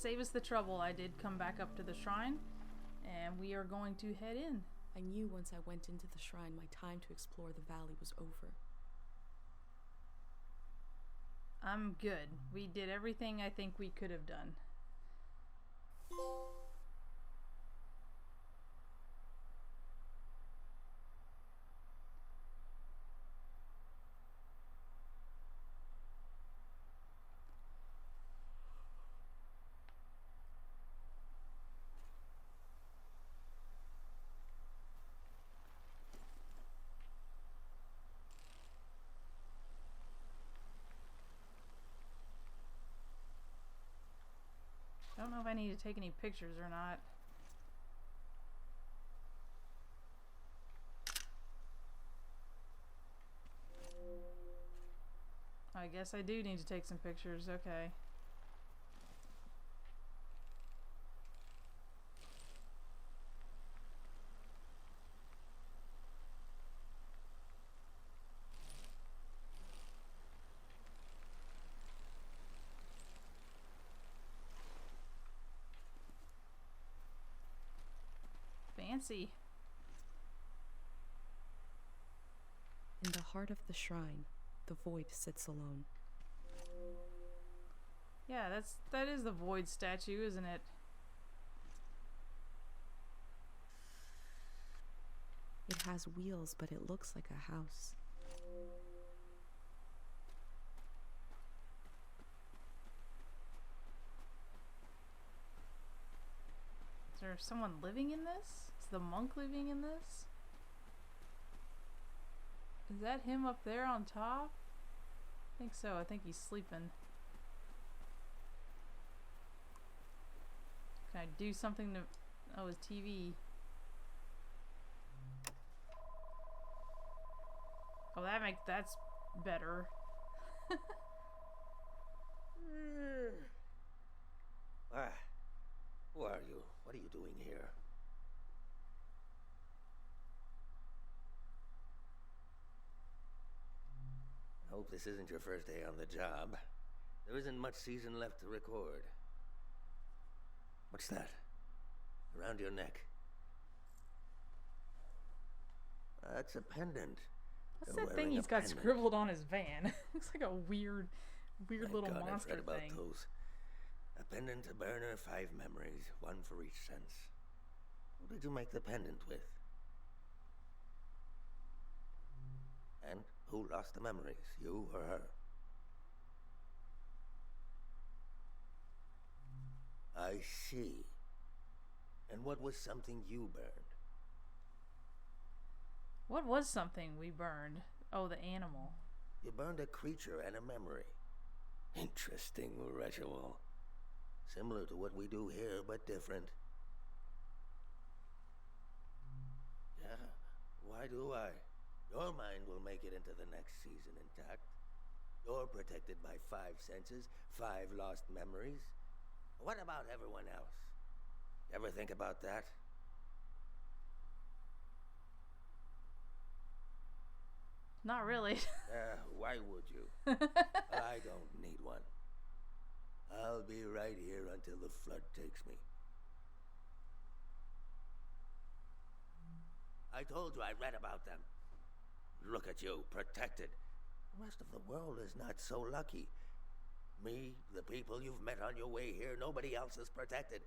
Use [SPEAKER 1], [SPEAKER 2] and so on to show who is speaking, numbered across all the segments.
[SPEAKER 1] save us the trouble, I did come back up to the shrine, and we are going to head in.
[SPEAKER 2] I knew once I went into the shrine, my time to explore the valley was over.
[SPEAKER 1] I'm good. We did everything I think we could have done. I don't know if I need to take any pictures or not. I guess I do need to take some pictures, okay. Fancy.
[SPEAKER 2] In the heart of the shrine, the void sits alone.
[SPEAKER 1] Yeah, that is the void statue, isn't it?
[SPEAKER 2] It has wheels, but it looks like a house.
[SPEAKER 1] Is there someone living in this? Is the monk living in this? Is that him up there on top? I think so. I think he's sleeping. Can I do something to... Oh, his TV. Oh, that's better.
[SPEAKER 3] Who are you? What are you doing here? I hope this isn't your first day on the job. There isn't much season left to record. What's that? Around your neck? That's a pendant.
[SPEAKER 1] What's
[SPEAKER 3] You're
[SPEAKER 1] that thing
[SPEAKER 3] wearing
[SPEAKER 1] he's
[SPEAKER 3] a
[SPEAKER 1] got
[SPEAKER 3] pendant.
[SPEAKER 1] scribbled on his van? Looks like a weird
[SPEAKER 3] Thank
[SPEAKER 1] little
[SPEAKER 3] God I've
[SPEAKER 1] monster
[SPEAKER 3] read about
[SPEAKER 1] thing.
[SPEAKER 3] those. A pendant, a burner, 5 memories, 1 for each sense. Who did you make the pendant with? And who lost the memories, you or her? I see. And what was something you burned?
[SPEAKER 1] What was something we burned? Oh, the animal.
[SPEAKER 3] You burned a creature and a memory. Interesting ritual. Similar to what we do here, but different. Yeah, why do I? Your mind will make it into the next season intact. You're protected by 5 senses, 5 lost memories. What about everyone else? You ever think about that?
[SPEAKER 1] Not really.
[SPEAKER 3] Why would you? I don't need one. I'll be right here until the flood takes me. I told you I read about them. Look at you, protected. The rest of the world is not so lucky. Me, the people you've met on your way here, nobody else is protected.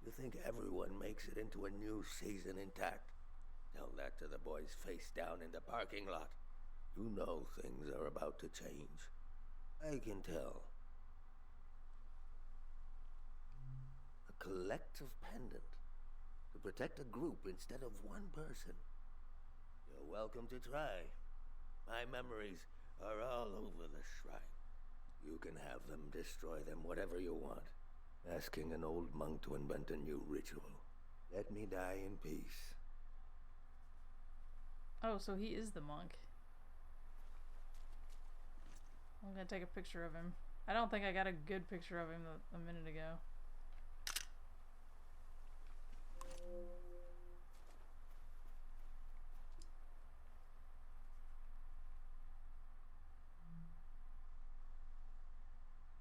[SPEAKER 3] You think everyone makes it into a new season intact? Tell that to the boys face down in the parking lot. You know things are about to change. I can tell. A collective pendant to protect a group instead of one person. You're welcome to try. My memories are all over the shrine. You can have them, destroy them, whatever you want. Asking an old monk to invent a new ritual. Let me die in peace.
[SPEAKER 1] Oh, so he is the monk. I'm gonna take a picture of him. I don't think I got a good picture of him a minute ago.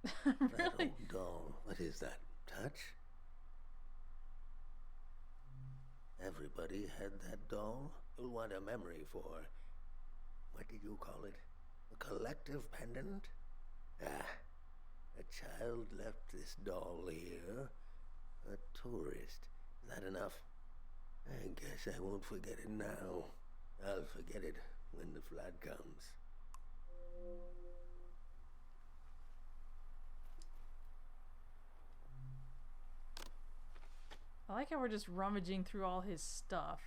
[SPEAKER 3] That
[SPEAKER 1] Really?
[SPEAKER 3] old doll. What is that? Touch? Everybody had that doll. You'll want a memory for. What did you call it? A collective pendant? Ah, a child left this doll here. A tourist. Is that enough? I guess I won't forget it now. I'll forget it when the flood comes.
[SPEAKER 1] I like how we're just rummaging through all his stuff.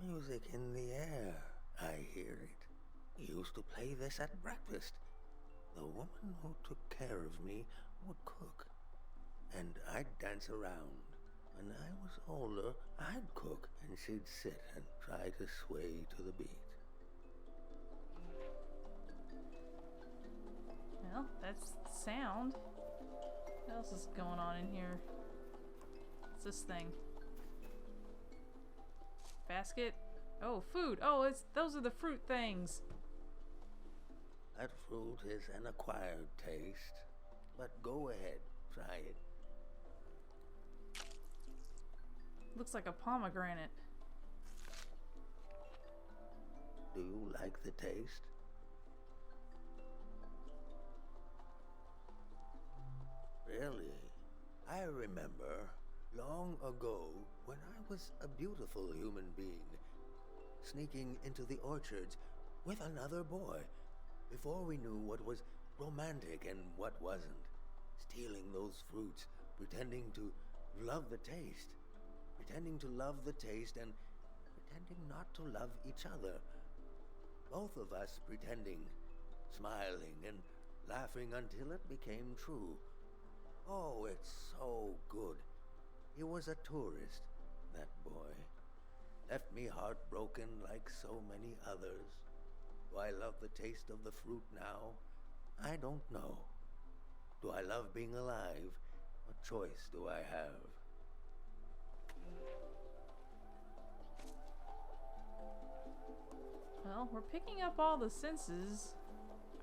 [SPEAKER 3] Music in the air. I hear it. We used to play this at breakfast. The woman who took care of me would cook, and I'd dance around. When I was older, I'd cook, and she'd sit and try to sway to the beat.
[SPEAKER 1] Well, that's sound. What else is going on in here? What's this thing? Basket? Oh, food. Oh, those are the fruit things.
[SPEAKER 3] That fruit is an acquired taste, but go ahead, try it.
[SPEAKER 1] Looks like a pomegranate.
[SPEAKER 3] Do you like the taste? Really? I remember long ago when I was a beautiful human being, sneaking into the orchards with another boy before we knew what was romantic and what wasn't. Stealing those fruits, pretending to love the taste. Pretending to love the taste and pretending not to love each other. Both of us pretending, smiling and laughing until it became true. Oh, it's so good. He was a tourist, that boy. Left me heartbroken like so many others. Do I love the taste of the fruit now? I don't know. Do I love being alive? What choice do I have?
[SPEAKER 1] Well, we're picking up all the senses.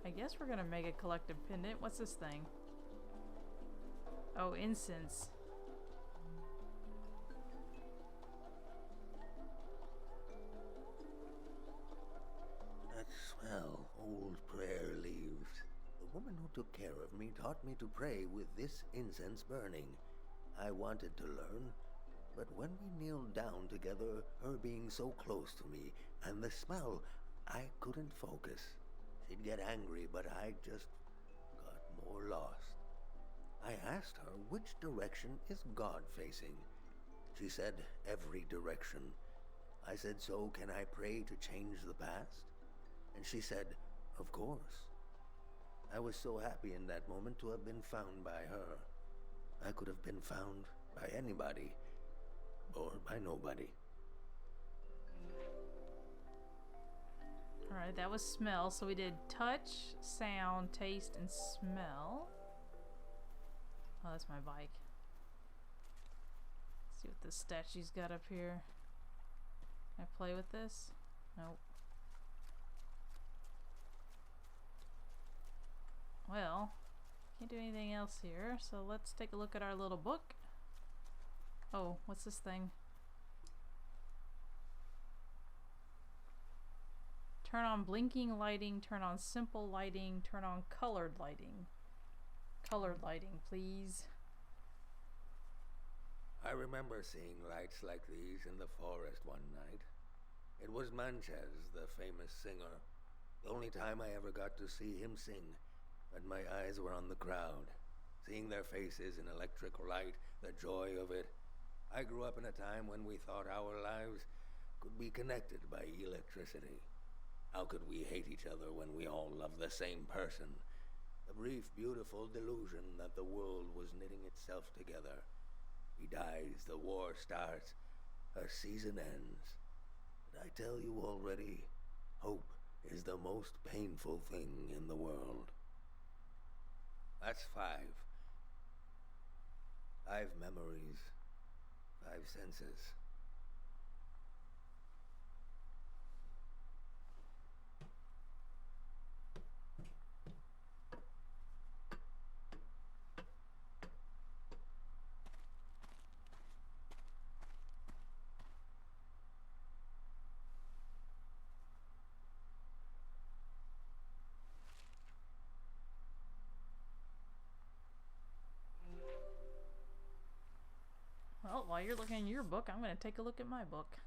[SPEAKER 1] I guess we're gonna make a collective pendant. What's this thing? Oh, incense.
[SPEAKER 3] That smell, old prayer leaves. The woman who took care of me taught me to pray with this incense burning. I wanted to learn, but when we kneeled down together, her being so close to me, and the smell, I couldn't focus. She'd get angry, but I just got more lost. I asked her which direction is God facing. She said every direction. I said, so can I pray to change the past? And she said, of course. I was so happy in that moment to have been found by her. I could have been found by anybody, or by nobody.
[SPEAKER 1] Alright, that was smell. So we did touch, sound, taste, and smell. Oh, that's my bike. Let's see what this statue's got up here. Can I play with this? Nope. Well, can't do anything else here, so let's take a look at our little book. Oh, what's this thing? Turn on blinking lighting, turn on simple lighting, turn on colored lighting. Colored lighting, please.
[SPEAKER 3] I remember seeing lights like these in the forest one night. It was Manches, the famous singer. The only time I ever got to see him sing. But my eyes were on the crowd, seeing their faces in electric light, the joy of it. I grew up in a time when we thought our lives could be connected by electricity. How could we hate each other when we all love the same person? The brief, beautiful delusion that the world was knitting itself together. He dies, the war starts, a season ends. Did I tell you already? Hope is the most painful thing in the world. That's 5. 5 memories, 5 senses.
[SPEAKER 1] Well, while you're looking in your book, I'm going to take a look at my book.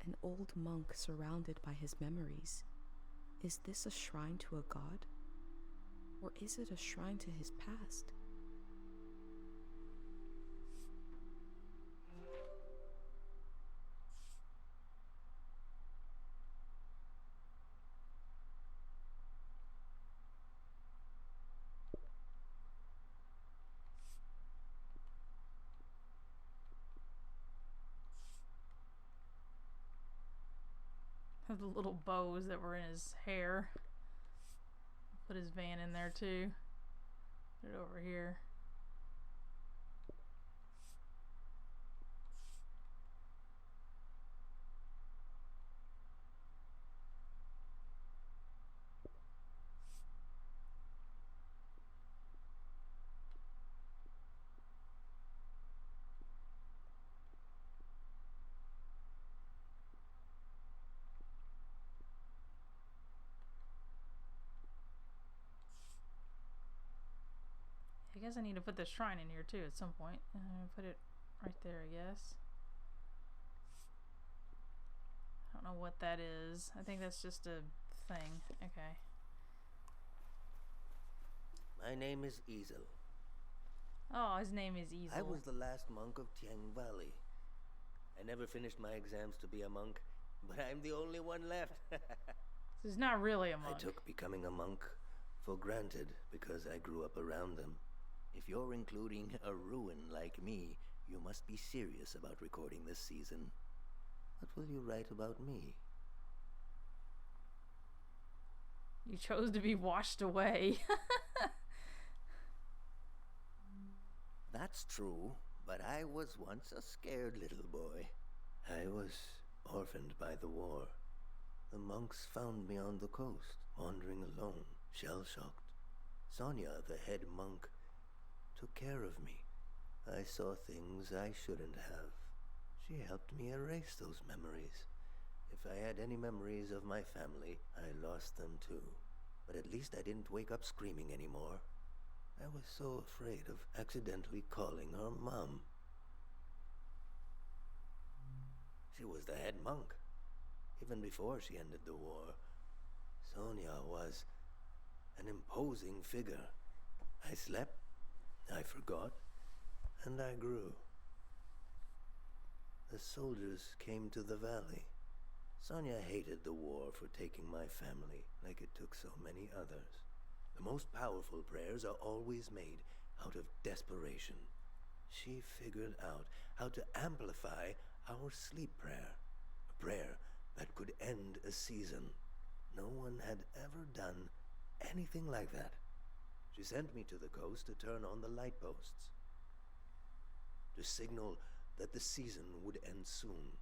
[SPEAKER 2] An old monk surrounded by his memories. Is this a shrine to a god? Or is it a shrine to his past?
[SPEAKER 1] The little bows that were in his hair. Put his van in there too. Put it over here. I guess I need to put the shrine in here too at some point. Put it right there, I guess. I don't know what that is. I think that's just a thing. Okay.
[SPEAKER 3] My name is Ezel.
[SPEAKER 1] Oh, his name is Ezel.
[SPEAKER 3] I was the last monk of Tiang Valley. I never finished my exams to be a monk, but I'm the only one left.
[SPEAKER 1] So he's not really a monk.
[SPEAKER 3] I took becoming a monk for granted because I grew up around them. If you're including a ruin like me, you must be serious about recording this season. What will you write about me?
[SPEAKER 1] You chose to be washed away.
[SPEAKER 3] That's true, but I was once a scared little boy. I was orphaned by the war. The monks found me on the coast, wandering alone, shell-shocked. Sonia, the head monk, took care of me. I saw things I shouldn't have. She helped me erase those memories. If I had any memories of my family, I lost them too. But at least I didn't wake up screaming anymore. I was so afraid of accidentally calling her Mom. She was the head monk. Even before she ended the war, Sonia was an imposing figure. I slept, I forgot, and I grew. The soldiers came to the valley. Sonia hated the war for taking my family, like it took so many others. The most powerful prayers are always made out of desperation. She figured out how to amplify our sleep prayer, a prayer that could end a season. No one had ever done anything like that. She sent me to the coast to turn on the light posts, to signal that the season would end soon.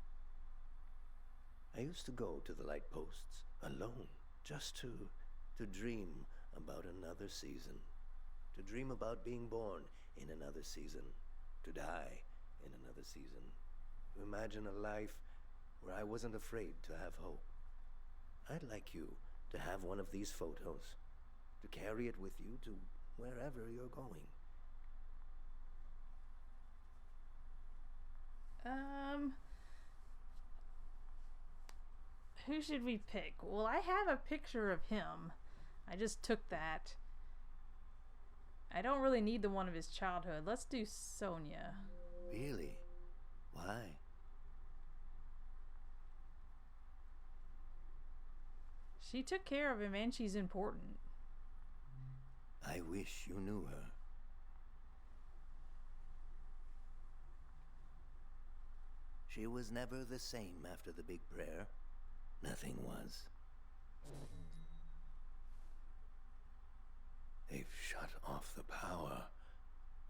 [SPEAKER 3] I used to go to the light posts alone, just to dream about another season, to dream about being born in another season, to die in another season, to imagine a life where I wasn't afraid to have hope. I'd like you to have one of these photos, to carry it with you to wherever you're going.
[SPEAKER 1] Um, who should we pick? Well, I have a picture of him. I just took that. I don't really need the one of his childhood. Let's do Sonia.
[SPEAKER 3] Really? Why?
[SPEAKER 1] She took care of him and she's important.
[SPEAKER 3] I wish you knew her. She was never the same after the big prayer. Nothing was. They've shut off the power.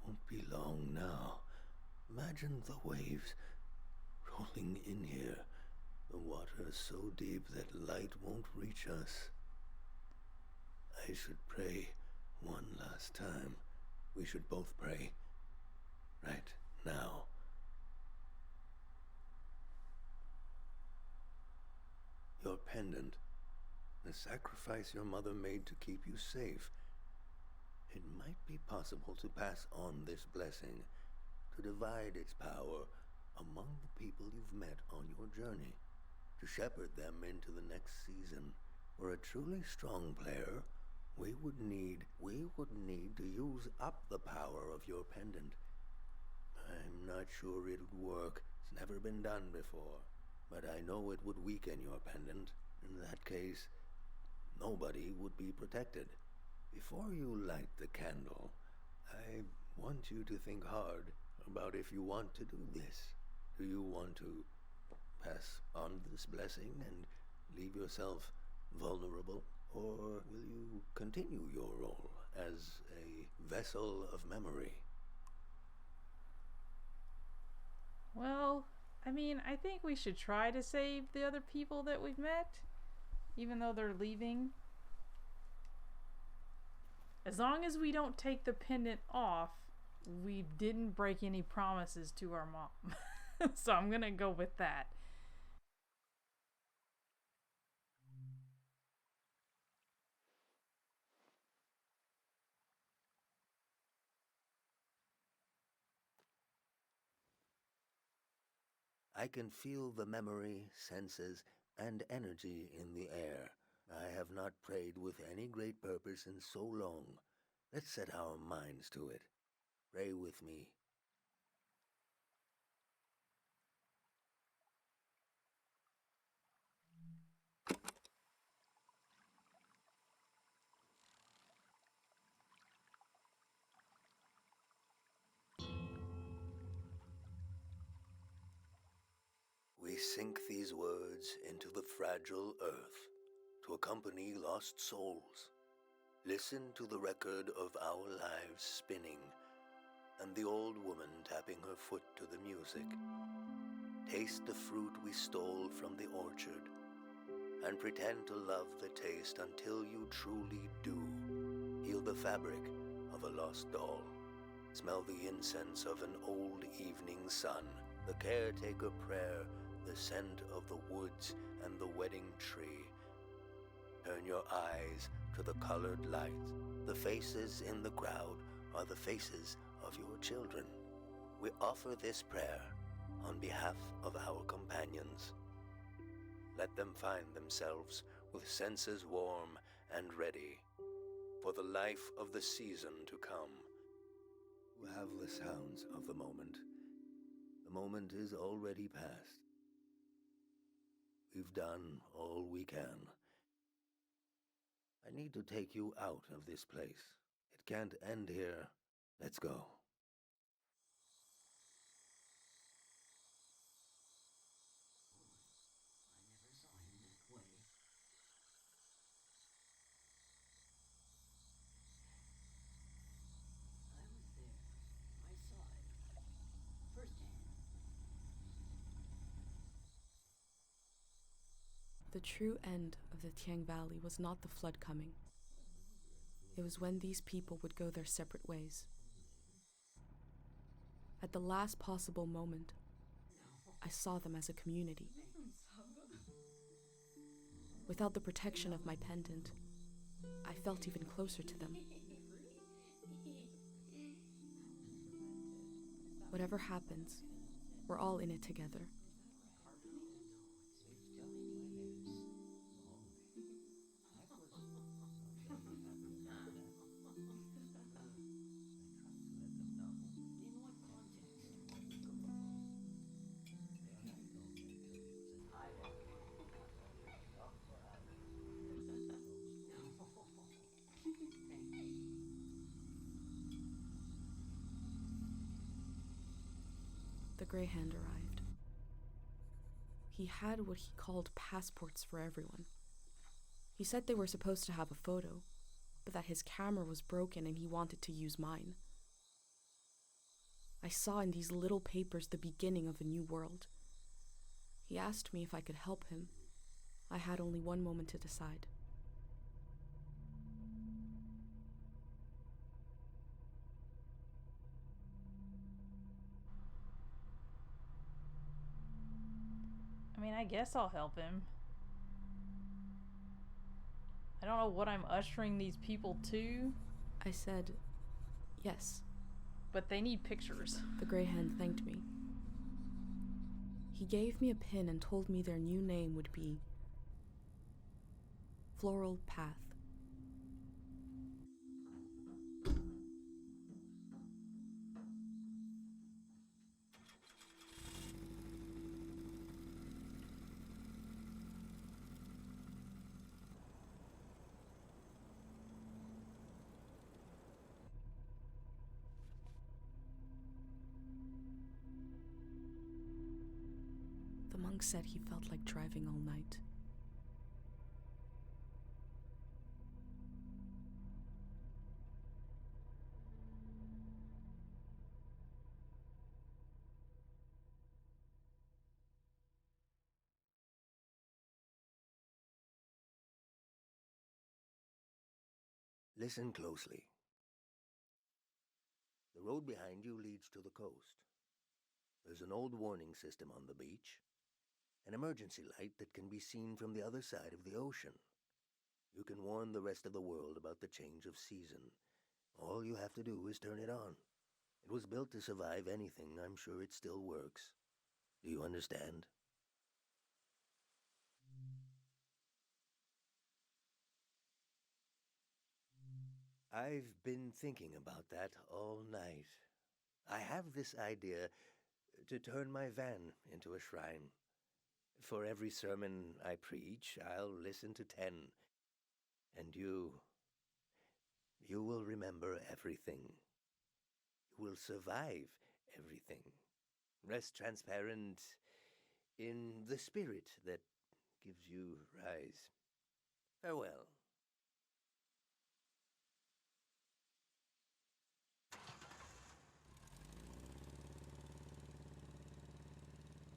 [SPEAKER 3] Won't be long now. Imagine the waves rolling in here. The water so deep that light won't reach us. I should pray one last time. We should both pray. Right now. Your pendant. The sacrifice your mother made to keep you safe. It might be possible to pass on this blessing, to divide its power among the people you've met on your journey, to shepherd them into the next season. For a truly strong player, we would need to use up the power of your pendant. I'm not sure it would work. It's never been done before. But I know it would weaken your pendant. In that case, nobody would be protected. Before you light the candle, I want you to think hard about if you want to do this. Do you want to pass on this blessing and leave yourself vulnerable? Or will you continue your role as a vessel of memory?
[SPEAKER 1] Well, I mean, I think we should try to save the other people that we've met, even though they're leaving. As long as we don't take the pendant off, we didn't break any promises to our mom. So I'm gonna go with that.
[SPEAKER 3] I can feel the memory, senses, and energy in the air. I have not prayed with any great purpose in so long. Let's set our minds to it. Pray with me. We sink these words into the fragile earth to accompany lost souls. Listen to the record of our lives spinning and the old woman tapping her foot to the music. Taste the fruit we stole from the orchard and pretend to love the taste until you truly do. Heal the fabric of a lost doll. Smell the incense of an old evening sun, the caretaker prayer, the scent of the woods and the wedding tree. Turn your eyes to the colored lights. The faces in the crowd are the faces of your children. We offer this prayer on behalf of our companions. Let them find themselves with senses warm and ready for the life of the season to come. You have the sounds of the moment. The moment is already past. We've done all we can. I need to take you out of this place. It can't end here. Let's go.
[SPEAKER 2] The true end of the Tiang Valley was not the flood coming. It was when these people would go their separate ways. At the last possible moment, I saw them as a community. Without the protection of my pendant, I felt even closer to them. Whatever happens, We're all in it together. The Grey Hand arrived. He had what he called passports for everyone. He said they were supposed to have a photo, but that his camera was broken and he wanted to use mine. I saw in these little papers the beginning of a new world. He asked me if I could help him. I had only one moment to decide.
[SPEAKER 1] I mean, I guess I'll help him. I don't know what I'm ushering these people to.
[SPEAKER 2] I said, yes.
[SPEAKER 1] But they need pictures.
[SPEAKER 2] The Grey Hand thanked me. He gave me a pin and told me their new name would be Floral Path. The monk said he felt like driving all night.
[SPEAKER 3] Listen closely. The road behind you leads to the coast. There's an old warning system on the beach, an emergency light that can be seen from the other side of the ocean. You can warn the rest of the world about the change of season. All you have to do is turn it on. It was built to survive anything. I'm sure it still works. Do you understand? I've been thinking about that all night. I have this idea to turn my van into a shrine. For every sermon I preach, I'll listen to 10. And you will remember everything. You will survive everything. Rest transparent in the spirit that gives you rise. Farewell.